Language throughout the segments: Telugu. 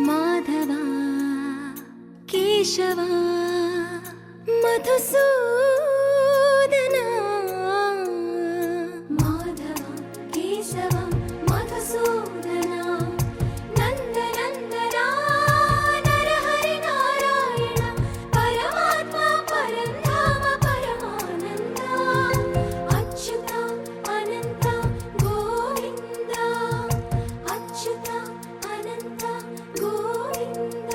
మాధవా కేశవా మధుసూదనా మాధవ కేశవ మధుసూదనా నందనందనా నరహరి నారాయణ పరమాత్మ పరంధామ పరమానంద అచ్యుత అనంత గోవింద అచ్యుత అనంత గోవింద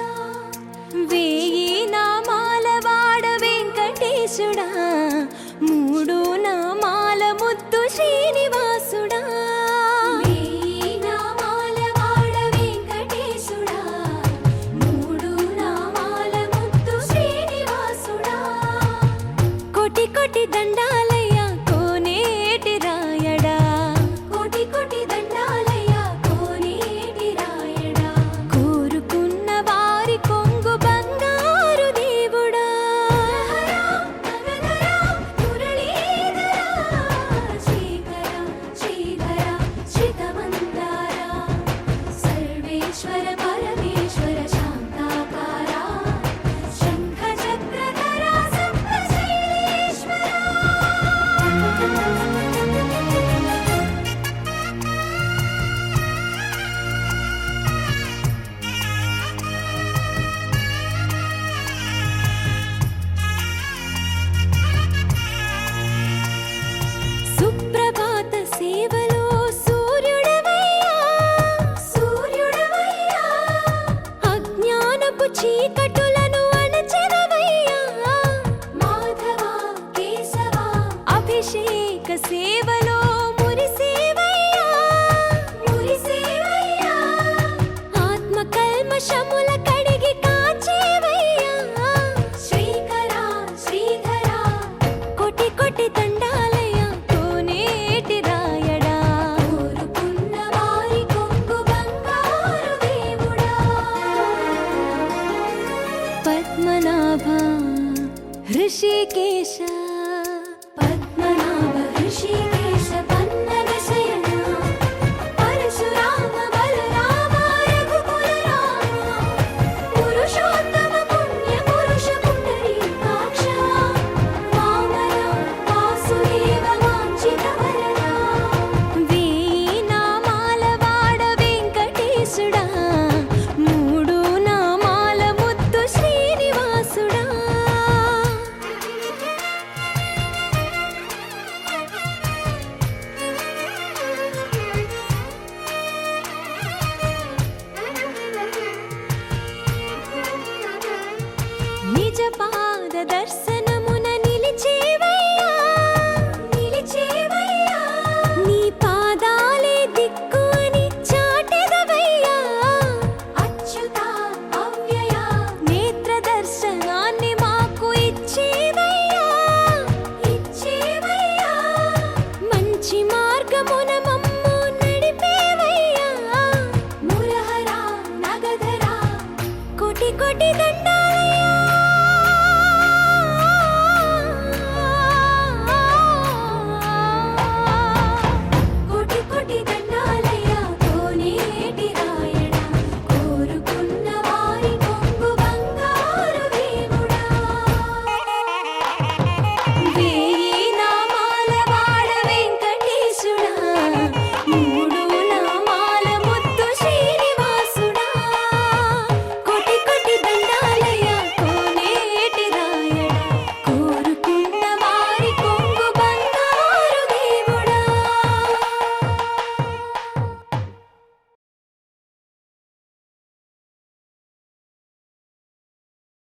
వేయి నామాల వాడ వెంకటేశుడా మూడు నామాల ముద్దు శ్రీనివాసుడా వేయి నామాల వాడ వెంకటేశుడా మూడు నామాల ముద్దు శ్రీనివాసుడా కోటి కోటి దండాలయ్య కోనేటి రాయడా కోటి కోటి దండాలయ్య కోనేటి రాయడా కోరుకున్న వారి కొంగు బంగారు దేవుడా శ్రీకర శ్రీధర శ్రితమందార సర్వేశ్వర పరమేశ్వర శాంతాకార శంఖ చక్రధర సప్తశైలేశ్వర సుప్రభాత సేవలో సూర్యుడవయ్యా సూర్యుడవయ్యా అజ్ఞానపు చీకటులను అణచెదవయ్యా మాధవ కేశవ అభిషేక సేవలో మురిసేవయ్యా మురిసేవయ్యా ఆత్మ కల్మషముల కడిగి కాచేవయ్యా శ్రీకర శ్రీధర కోటి కోటి దండాలయ్య కోనేటి రాయడా కోరుకున్న వారి కొంగు బంగారు దేవుడా పద్మనాభ హృషికేశ